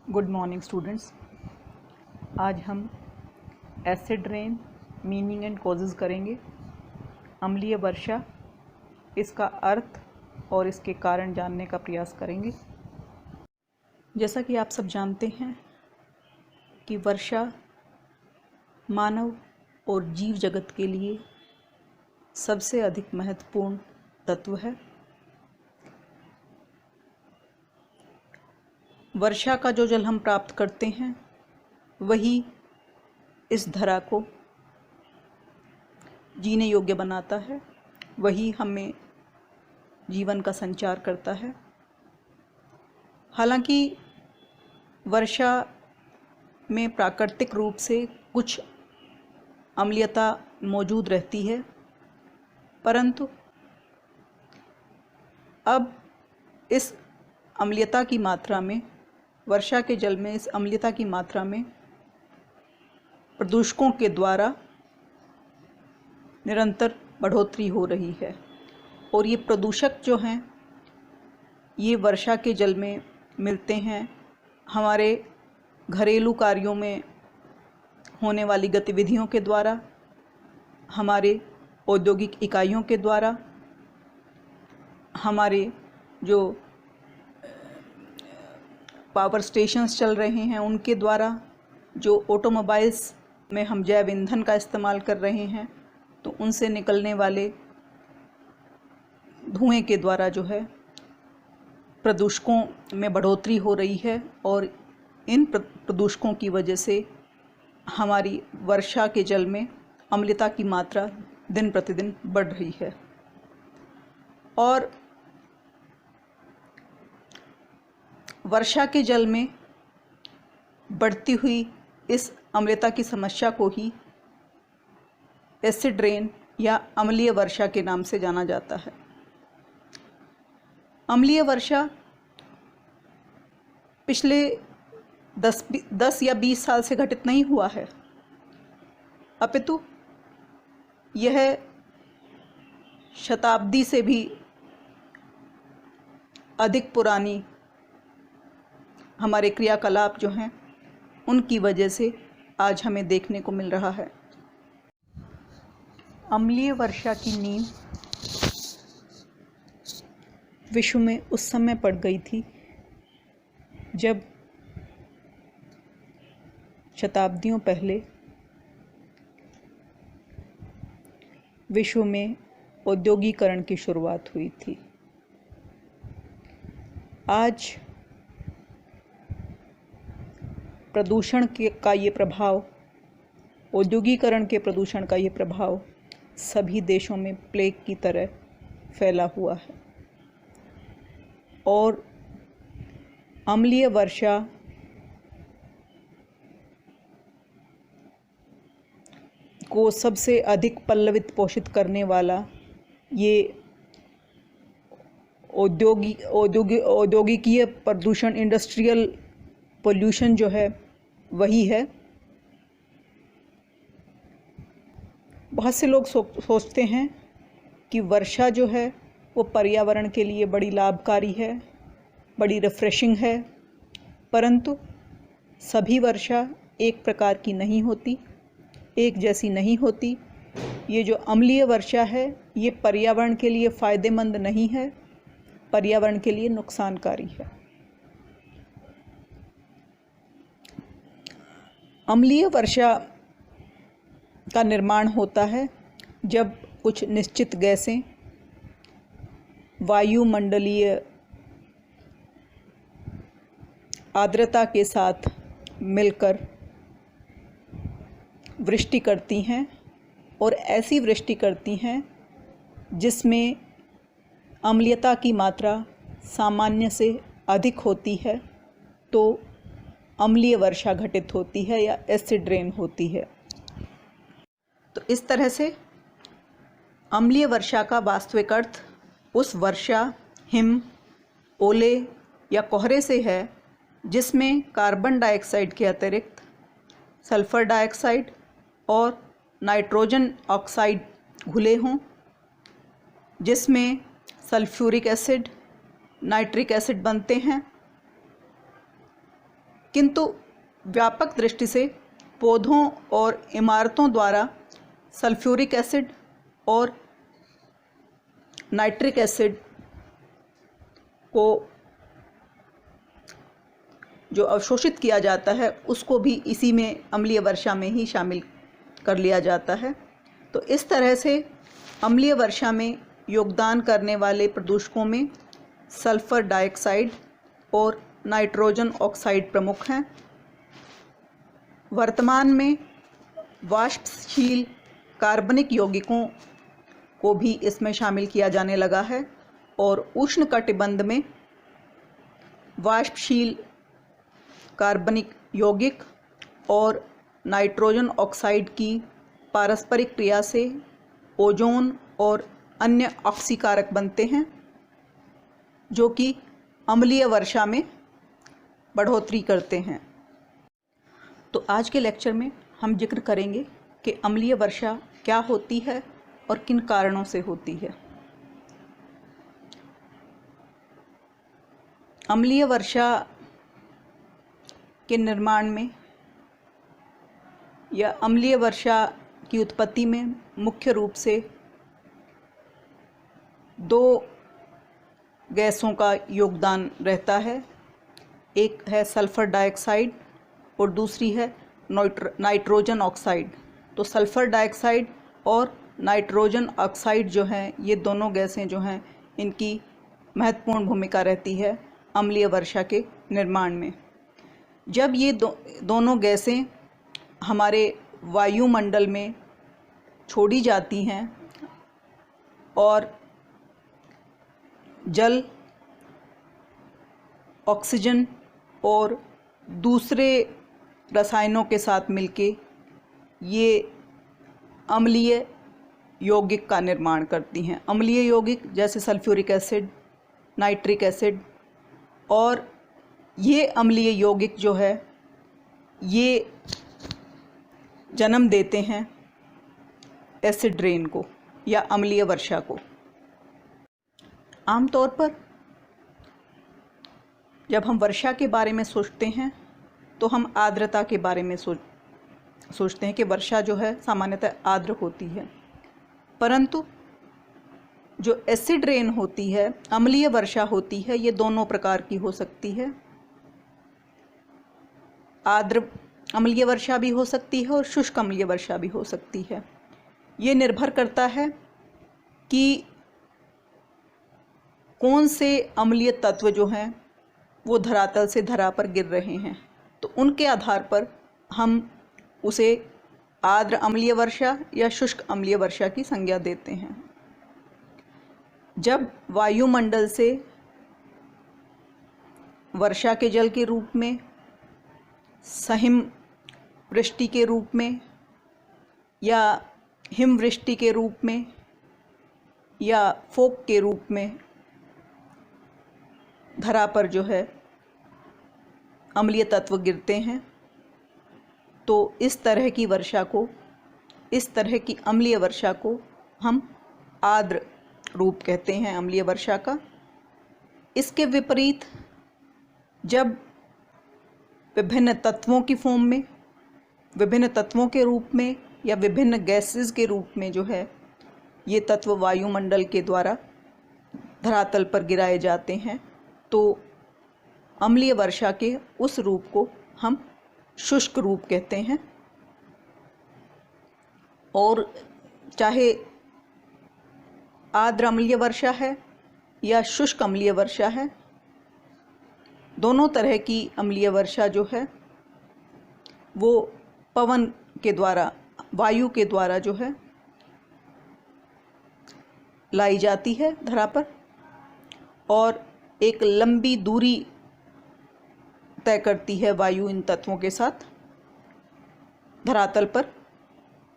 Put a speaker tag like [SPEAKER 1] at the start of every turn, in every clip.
[SPEAKER 1] Good morning students. आज हम acid rain meaning and causes करेंगे। अम्लीय वर्षा, इसका अर्थ और इसके कारण जानने का प्रयास करेंगे। जैसा कि आप सब जानते हैं कि वर्षा मानव और जीव जगत के लिए सबसे अधिक महत्वपूर्ण तत्व है। वर्षा का जो जल हम प्राप्त करते हैं वही इस धरा को जीने योग्य बनाता है, वही हमें जीवन का संचार करता है। हालांकि वर्षा में प्राकृतिक रूप से कुछ अम्लीयता मौजूद रहती है, परंतु अब इस अम्लीयता की मात्रा में, वर्षा के जल में इस अम्लीयता की मात्रा में प्रदूषकों के द्वारा निरंतर बढ़ोतरी हो रही है। और ये प्रदूषक जो हैं ये वर्षा के जल में मिलते हैं हमारे घरेलू कार्यों में होने वाली गतिविधियों के द्वारा, हमारे औद्योगिक इकाइयों के द्वारा, हमारे जो पावर स्टेशंस चल रहे हैं उनके द्वारा, जो ऑटोमोबाइल्स में हम जैव ईंधन का इस्तेमाल कर रहे हैं तो उनसे निकलने वाले धुएं के द्वारा जो है प्रदूषकों में बढ़ोतरी हो रही है। और इन प्रदूषकों की वजह से हमारी वर्षा के जल में अम्लीयता की मात्रा दिन प्रतिदिन बढ़ रही है। और वर्षा के जल में बढ़ती हुई इस अम्लीयता की समस्या को ही एसिड रेन या अम्लीय वर्षा के नाम से जाना जाता है। अम्लीय वर्षा पिछले 10 या 20 साल से घटित नहीं हुआ है, अपितु यह शताब्दी से भी अधिक पुरानी हमारे क्रियाकलाप जो हैं उनकी वजह से आज हमें देखने को मिल रहा है। अम्लीय वर्षा की नींव विश्व में उस समय पड़ गई थी जब शताब्दियों पहले विश्व में औद्योगिकरण की शुरुआत हुई थी। आज प्रदूषण का ये प्रभाव, औद्योगिकरण के प्रदूषण का ये प्रभाव सभी देशों में प्लेग की तरह फैला हुआ है। और अम्लीय वर्षा को सबसे अधिक पल्लवित पोषित करने वाला ये औद्योगिकीय प्रदूषण, इंडस्ट्रियल पोल्यूशन जो है वही है। बहुत से लोग सोचते हैं कि वर्षा जो है वो पर्यावरण के लिए बड़ी लाभकारी है, बड़ी रिफ्रेशिंग है, परंतु सभी वर्षा एक प्रकार की नहीं होती, एक जैसी नहीं होती। ये जो अम्लीय वर्षा है ये पर्यावरण के लिए फ़ायदेमंद नहीं है, पर्यावरण के लिए नुकसानकारी है। अम्लीय वर्षा का निर्माण होता है जब कुछ निश्चित गैसें वायुमंडलीय आर्द्रता के साथ मिलकर वृष्टि करती हैं, और ऐसी वृष्टि करती हैं जिसमें अम्लीयता की मात्रा सामान्य से अधिक होती है, तो अम्लीय वर्षा घटित होती है या एसिड रेन होती है। तो इस तरह से अम्लीय वर्षा का वास्तविक अर्थ उस वर्षा, हिम, ओले या कोहरे से है जिसमें कार्बन डाइऑक्साइड के अतिरिक्त सल्फ़र डाइऑक्साइड और नाइट्रोजन ऑक्साइड घुले हों, जिसमें सल्फ्यूरिक एसिड, नाइट्रिक एसिड बनते हैं किंतु व्यापक दृष्टि से पौधों और इमारतों द्वारा सल्फ्यूरिक एसिड और नाइट्रिक एसिड को जो अवशोषित किया जाता है उसको भी इसी में अम्लीय वर्षा में ही शामिल कर लिया जाता है। तो इस तरह से अम्लीय वर्षा में योगदान करने वाले प्रदूषकों में सल्फ़र डाइऑक्साइड और नाइट्रोजन ऑक्साइड प्रमुख हैं। वर्तमान में वाष्पशील कार्बनिक यौगिकों को भी इसमें शामिल किया जाने लगा है और उष्णकटिबंध में वाष्पशील कार्बनिक यौगिक और नाइट्रोजन ऑक्साइड की पारस्परिक क्रिया से ओजोन और अन्य ऑक्सीकारक बनते हैं, जो कि अम्लीय वर्षा में बढ़ोतरी करते हैं। तो आज के लेक्चर में हम जिक्र करेंगे कि अम्लीय वर्षा क्या होती है और किन कारणों से होती है। अम्लीय वर्षा के निर्माण में या अम्लीय वर्षा की उत्पत्ति में मुख्य रूप से दो गैसों का योगदान रहता है। एक है सल्फ़र डाइऑक्साइड और दूसरी है नाइट्रोजन ऑक्साइड। तो सल्फ़र डाइऑक्साइड और नाइट्रोजन ऑक्साइड जो हैं, ये दोनों गैसें जो हैं, इनकी महत्वपूर्ण भूमिका रहती है अम्लीय वर्षा के निर्माण में। जब ये दोनों गैसें हमारे वायुमंडल में छोड़ी जाती हैं और जल, ऑक्सीजन और दूसरे रसायनों के साथ मिलके ये अम्लीय यौगिक का निर्माण करती हैं। अम्लीय यौगिक जैसे सल्फ्यूरिक एसिड, नाइट्रिक एसिड, और ये अम्लीय यौगिक जो है ये जन्म देते हैं एसिड रेन को या अम्लीय वर्षा को। आमतौर पर जब हम वर्षा के बारे में सोचते हैं तो हम आर्द्रता के बारे में सोचते हैं कि वर्षा जो है सामान्यतः आर्द्र होती है, परंतु जो एसिड रेन होती है, अम्लीय वर्षा होती है, ये दोनों प्रकार की हो सकती है। आर्द्र अम्लीय वर्षा भी हो सकती है और शुष्क अम्लीय वर्षा भी हो सकती है। ये निर्भर करता है कि कौन से अम्लीय तत्व जो हैं वो धरातल से धरा पर गिर रहे हैं, तो उनके आधार पर हम उसे आर्द्र अम्लीय वर्षा या शुष्क अम्लीय वर्षा की संज्ञा देते हैं। जब वायुमंडल से वर्षा के जल के रूप में, सहिम वृष्टि के रूप में या हिमवृष्टि के रूप में या फोक के रूप में धरा पर जो है अम्लीय तत्व गिरते हैं, तो इस तरह की वर्षा को, इस तरह की अम्लीय वर्षा को हम आर्द्र रूप कहते हैं अम्लीय वर्षा का। इसके विपरीत जब विभिन्न तत्वों की फॉर्म में, विभिन्न तत्वों के रूप में या विभिन्न गैसेस के रूप में जो है ये तत्व वायुमंडल के द्वारा धरातल पर गिराए जाते हैं, तो अम्लीय वर्षा के उस रूप को हम शुष्क रूप कहते हैं। और चाहे आर्द्र अम्लीय वर्षा है या शुष्क अम्लीय वर्षा है, दोनों तरह की अम्लीय वर्षा जो है वो पवन के द्वारा, वायु के द्वारा जो है लाई जाती है धरा पर और एक लंबी दूरी तय करती है वायु इन तत्वों के साथ धरातल पर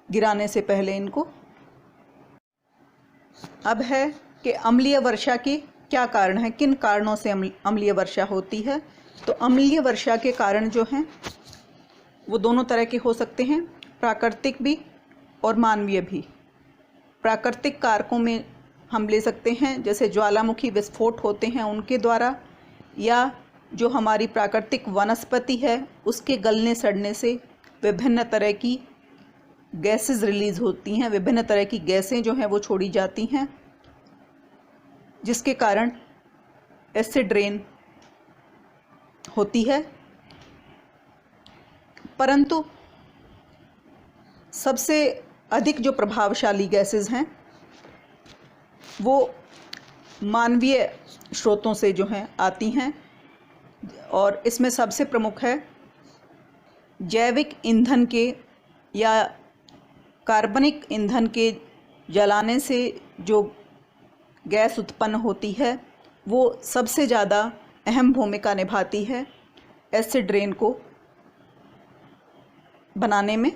[SPEAKER 1] गिराने से पहले इनको। अब है कि अम्लीय वर्षा के क्या कारण हैं, किन कारणों से अम्लीय वर्षा होती है। तो अम्लीय वर्षा के कारण जो हैं वो दोनों तरह के हो सकते हैं, प्राकृतिक भी और मानवीय भी। प्राकृतिक कारकों में हम ले सकते हैं जैसे ज्वालामुखी विस्फोट होते हैं उनके द्वारा, या जो हमारी प्राकृतिक वनस्पति है उसके गलने सड़ने से विभिन्न तरह की गैसेस रिलीज़ होती हैं, विभिन्न तरह की गैसें जो हैं वो छोड़ी जाती हैं, जिसके कारण एसिड रेन होती है। परंतु सबसे अधिक जो प्रभावशाली गैसेस हैं वो मानवीय स्रोतों से जो हैं आती हैं, और इसमें सबसे प्रमुख है जैविक ईंधन के या कार्बनिक ईंधन के जलाने से जो गैस उत्पन्न होती है वो सबसे ज़्यादा अहम भूमिका निभाती है एसिड रेन को बनाने में।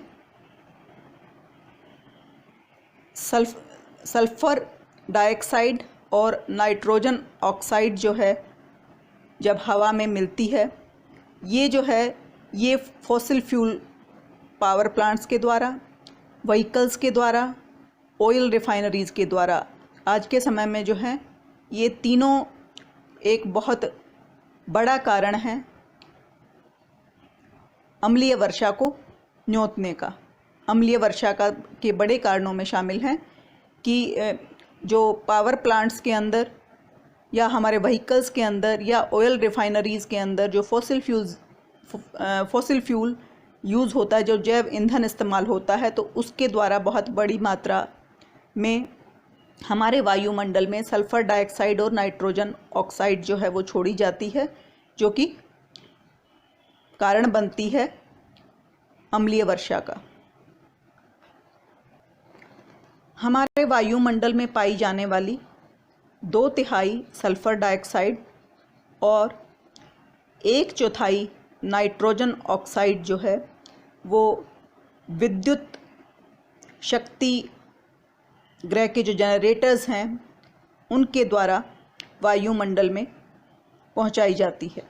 [SPEAKER 1] सल्फ़र डाइऑक्साइड और नाइट्रोजन ऑक्साइड जो है जब हवा में मिलती है, ये जो है ये फॉसिल फ्यूल पावर प्लांट्स के द्वारा, व्हीकल्स के द्वारा, ऑयल रिफाइनरीज़ के द्वारा आज के समय में जो है ये तीनों एक बहुत बड़ा कारण है अम्लीय वर्षा को न्योतने का। अम्लीय वर्षा का के बड़े कारणों में शामिल हैं कि जो पावर प्लांट्स के अंदर या हमारे व्हीकल्स के अंदर या ऑयल रिफाइनरीज़ के अंदर जो फॉसिल फ्यूल यूज़ होता है, जो जैव ईंधन इस्तेमाल होता है, तो उसके द्वारा बहुत बड़ी मात्रा में हमारे वायुमंडल में सल्फ़र डाइऑक्साइड और नाइट्रोजन ऑक्साइड जो है वो छोड़ी जाती है, जो कि कारण बनती है अम्लीय वर्षा का। हमारे वायुमंडल में पाई जाने वाली 2/3 सल्फ़र डाइऑक्साइड और 1/4 नाइट्रोजन ऑक्साइड जो है वो विद्युत शक्ति गृह के जो जनरेटर्स हैं उनके द्वारा वायुमंडल में पहुंचाई जाती है।